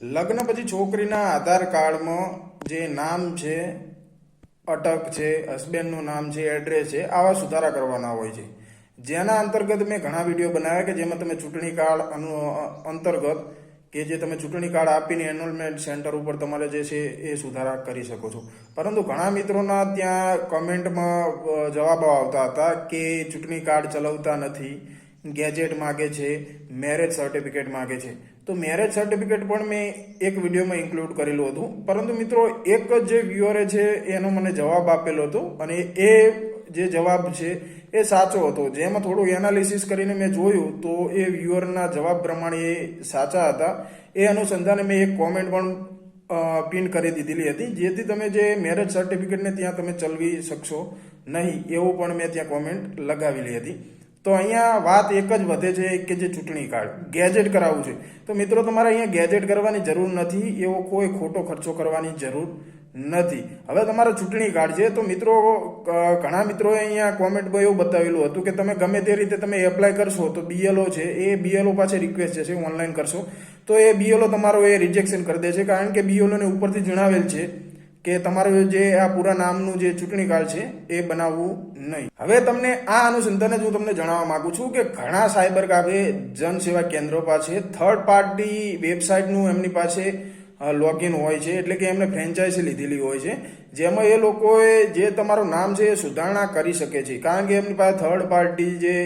લગ્ન પછી છોકરીના આધાર કાર્ડમાં જે નામ છે, અટક છે, હસબન્ડનું નામ છે, એડ્રેસ છે, આવા સુધારા કરવાના હોય છે. જેના અંતર્ગત મેં ઘણા વિડીયો બનાવ્યા કે જેમાં તમે ચૂંટણી કાર્ડ અંતર્ગત કે જે તમે ચૂંટણી કાર્ડ આપીને એનરોલમેન્ટ સેન્ટર ઉપર તમારે જે છે એ સુધારા કરી શકો છો. પરંતુ ઘણા મિત્રોના ત્યાં કમેન્ટમાં જવાબો આવતા હતા કે ચૂંટણી કાર્ડ ચલાવતા નથી, ગેજેટ માગે છે, મેરેજ સર્ટિફિકેટ માગે છે. તો મેરેજ સર્ટિફિકેટ પણ મેં એક વિડીયોમાં ઇન્ક્લુડ કરેલું હતું. પરંતુ મિત્રો એક જ જે વ્યુઅરે છે એનો મને જવાબ આપેલો હતો અને એ જે જવાબ છે એ સાચો હતો. જેમાં થોડું એનાલિસિસ કરીને મેં જોયું તો એ વ્યુઅરના જવાબ પ્રમાણે એ સાચા હતા. એ અનુસંધાને મેં એક કોમેન્ટ પણ પિન કરી દીધેલી હતી, જેથી તમે જે મેરેજ સર્ટિફિકેટને ત્યાં તમે ચલાવી શકશો નહીં એવું પણ મેં ત્યાં કોમેન્ટ લગાવેલી હતી. તો અહીંયા વાત એક જ વધે છે કે જે ચૂંટણી કાર્ડ ગેજેટ કરાવવું છે. તો મિત્રો તમારે અહીંયા ગેજેટ કરવાની જરૂર નથી, એવો કોઈ ખોટો ખર્ચો કરવાની જરૂર નથી. હવે તમારા ચૂંટણી કાર્ડ છે તો મિત્રો ઘણા મિત્રોએ અહીંયા કોમેન્ટમાં એવું બતાવેલું હતું કે તમે ગમે તે રીતે તમે એપ્લાય કરશો તો બીએલઓ છે એ બીએલઓ પાસે રિક્વેસ્ટ જશે, ઓનલાઈન કરશો તો એ બીએલઓ તમારો એ રિજેક્શન કરી દે છે. કારણ કે બીએલઓને ઉપરથી જણાવેલ છે કે તમારું જે આ પૂરા નામનું જે ચૂંટણી કાર્ડ છે એ બનાવવું નહીં. હવે તમને આ અનુસંધાને હું તમને જણાવવા માંગુ છું કે ઘણા સાયબર કાફે જનસેવા કેન્દ્રો પાસે થર્ડ પાર્ટી વેબસાઇટનું એમની પાસે લોગિન હોય છે, એટલે કે એમને ફ્રેન્ચાઇઝી લીધેલી હોય છે, જેમાં એ લોકોએ જે તમારું નામ છે એ સુધારણા કરી શકે છે. કારણ કે એમની પાસે થર્ડ પાર્ટી જે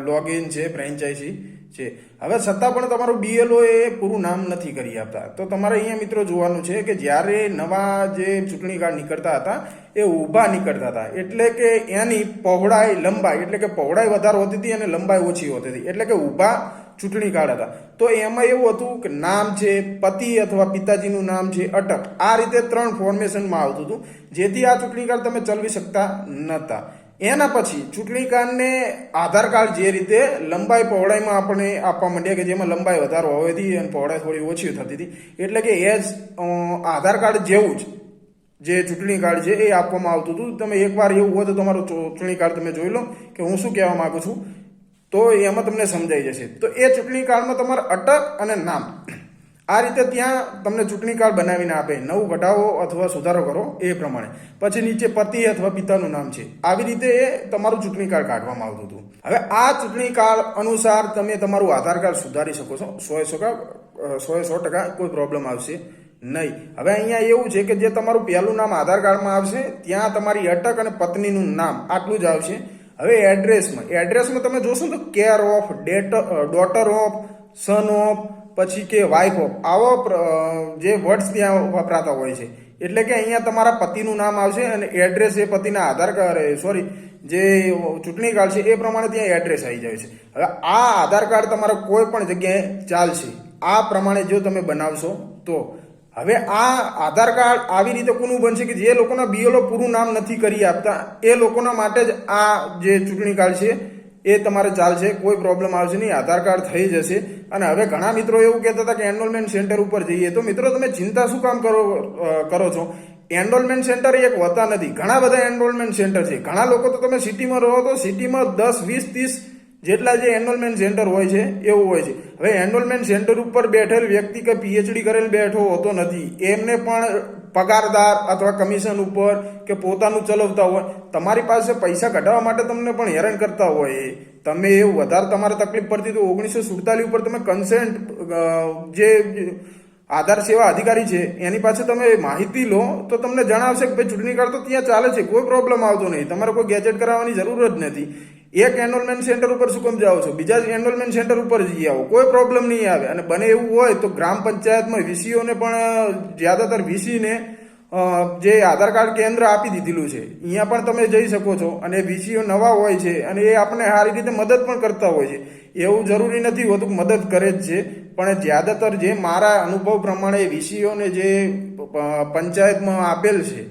લોગિન છે, ફ્રેન્ચાઇઝી છે. હવે છતાં પણ તમારું બીએલઓ એ પૂરું નામ નથી કરી આપતા. તો તમારે અહીંયા મિત્રો જોવાનું છે કે જ્યારે નવા જે ચૂંટણી કાર્ડ નીકળતા હતા એ ઊભા નીકળતા હતા, એટલે કે એની પહોળાઈ લંબાઈ, એટલે કે પહોળાઈ વધારે હોતી હતી અને લંબાઈ ઓછી હોતી હતી, એટલે કે ઊભા ચૂંટણી કાર્ડ હતા. તો એમાં એવું હતું કે નામ છે, પતિ અથવા પિતાજીનું નામ છે, અટક, આ રીતે 3 ફોર્મેશનમાં આવતું હતું, જેથી આ ચૂંટણી કાર્ડ તમે ચલાવી શકતા નહોતા. એના પછી ચૂંટણી કાર્ડને આધાર કાર્ડ જે રીતે લંબાઈ પહોળાઈમાં આપણે આપવા માંડ્યા કે જેમાં લંબાઈ વધારે હોવાથી અને પહોળાઈ થોડી ઓછી થતી હતી, એટલે કે એજ આધાર કાર્ડ જેવું જ જે ચૂંટણી કાર્ડ છે એ આપવામાં આવતું હતું. તમે એકવાર એવું હોય તો તમારું ચૂંટણી કાર્ડ તમે જોઈ લો કે હું શું કહેવા માંગુ છું, તો એમાં તમને સમજાઈ જશે. તો એ ચૂંટણી કાર્ડમાં તમારે અટક અને નામ આ રીતે ત્યાં તમને ચૂંટણી કાર્ડ બનાવીને આપે, નવું ઘટાવો અથવા સુધારો કરો એ પ્રમાણે. પછી નીચે પતિ અથવા પિતાનું નામ છે, આવી રીતે એ તમારું ચૂંટણી કાર્ડ કાઢવામાં આવતું હતું. હવે આ ચૂંટણી કાર્ડ અનુસાર તમે તમારું આધાર કાર્ડ સુધારી શકો છો 100% કોઈ પ્રોબ્લેમ આવશે નહીં. હવે અહીંયા એવું છે કે જે તમારું પહેલું નામ આધાર કાર્ડમાં આવશે ત્યાં તમારી અટક અને પત્નીનું નામ આટલું જ આવશે. હવે એડ્રેસમાં તમે જોશો તો care of, daughter of, son of, પછી કે વાઇફ ઓફ, આવા જે વર્ડ્સ ત્યાં વપરાતા હોય છે. એટલે કે અહીંયા તમારા પતિનું નામ આવશે અને એડ્રેસ એ પતિના આધાર કાર્ડ જે ચૂંટણી કાર્ડ છે એ પ્રમાણે ત્યાં એડ્રેસ આવી જાય છે. હવે આ આધાર કાર્ડ તમારા કોઈ પણ જગ્યાએ ચાલશે આ પ્રમાણે જો તમે બનાવશો તો. હવે આ આધાર કાર્ડ આવી રીતે કોનું બનશે કે જે લોકોના બીએલઓ પૂરું નામ નથી કરી આપતા એ લોકોના માટે જ આ જે ચૂંટણી કાર્ડ છે એ તમારે ચાલશે, કોઈ પ્રોબ્લેમ આવશે નહીં, આધાર કાર્ડ થઈ જશે. અને હવે ઘણા મિત્રો એવું કહેતા હતા કે એનરોલમેન્ટ સેન્ટર ઉપર જઈએ, તો મિત્રો તમે ચિંતા શું કામ કરો છો? એનરોલમેન્ટ સેન્ટર એક હોતા નથી, ઘણા બધા એનરોલમેન્ટ સેન્ટર છે. ઘણા લોકો તો તમે સિટીમાં રહો તો સિટીમાં 10, 20, 30 જેટલા જે એનરોલમેન્ટ સેન્ટર હોય છે એવું હોય છે. હવે એનરોલમેન્ટ સેન્ટર ઉપર બેઠેલ વ્યક્તિ કે પીએચડી કરેલ બેઠો હોતો નથી, એમને પણ પગારદાર અથવા કમિશન ઉપર કે પોતાનું ચલાવતા હોય, તમારી પાસે પૈસા કઢાવવા માટે તમને પણ હેરાન કરતા હોય. તમે એવું વધારે તમારે તકલીફ પડતી તો 1947 ઉપર તમે કન્સેન્ટ જે આધાર સેવા અધિકારી છે એની પાસે તમે માહિતી લો તો તમને જણાવશે કે ભાઈ ચૂંટણી કાર્ડ તો ત્યાં ચાલે છે, કોઈ પ્રોબ્લેમ આવતો નહીં, તમારે કોઈ ગેજેટ કરાવવાની જરૂર જ નથી. એક એનરોલમેન્ટ સેન્ટર ઉપર શું કામ જાઓ છો, બીજા એનરોલમેન્ટ સેન્ટર ઉપર જઈ આવો, કોઈ પ્રોબ્લેમ નહીં આવે. અને બને એવું હોય તો ગ્રામ પંચાયતમાં વીસીઓને પણ જ્યાદાતર વીસીને જે આધાર કાર્ડ કેન્દ્ર આપી દીધેલું છે અહીંયા પણ તમે જઈ શકો છો. અને વીસીઓ નવા હોય છે અને એ આપણને સારી રીતે મદદ પણ કરતા હોય છે. એવું જરૂરી નથી હોતું કે મદદ કરે જ છે, પણ જ્યાદાતર જે મારા અનુભવ પ્રમાણે વીસીઓને જે પંચાયતમાં આપેલ છે,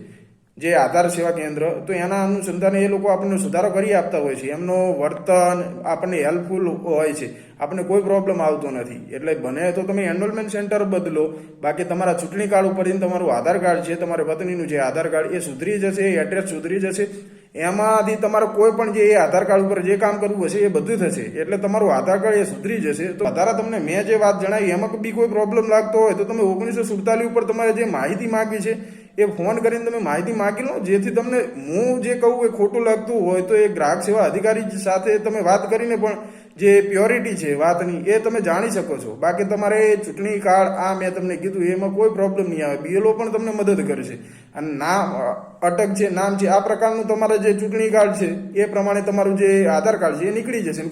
જે આધાર સેવા કેન્દ્ર, તો એના અનુસંધાને એ લોકો આપણને સુધારો કરી આપતા હોય છે. એમનો વર્તન આપણને હેલ્પફુલ હોય છે, આપણને કોઈ પ્રોબ્લેમ આવતો નથી. એટલે બને તો તમે એનરોલમેન્ટ સેન્ટર બદલો. બાકી તમારા ચૂંટણી કાર્ડ ઉપર તમારું આધાર કાર્ડ છે, તમારા પત્નીનું જે આધાર કાર્ડ એ સુધરી જશે, એડ્રેસ સુધરી જશે. એમાંથી તમારે કોઈ પણ જે આધાર કાર્ડ ઉપર જે કામ કરવું હશે એ બધું થશે. એટલે તમારું આધાર કાર્ડ એ સુધરી જશે. તો વધારે તમને મેં જે વાત જણાવી એમાં બી કોઈ પ્રોબ્લેમ લાગતો હોય તો તમે 1947 ઉપર તમારે જે માહિતી માંગવી છે એ ફોન કરીને તમે માહિતી માંગી લો. જેથી તમને હું જે કહું એ ખોટું લાગતું હોય તો એ ગ્રાહક સેવા અધિકારી સાથે તમે વાત કરીને પણ જે પ્યોરિટી છે વાતની એ તમે જાણી શકો છો. બાકી તમારે ચૂંટણી કાર્ડ આ મેં તમને કીધું એમાં કોઈ પ્રોબ્લેમ નહીં આવે. બીએલઓ પણ તમને મદદ કરશે. અને નામ અટક છે, નામ છે, આ પ્રકારનું તમારે જે ચૂંટણી કાર્ડ છે એ પ્રમાણે તમારું જે આધાર કાર્ડ છે એ નીકળી જશે.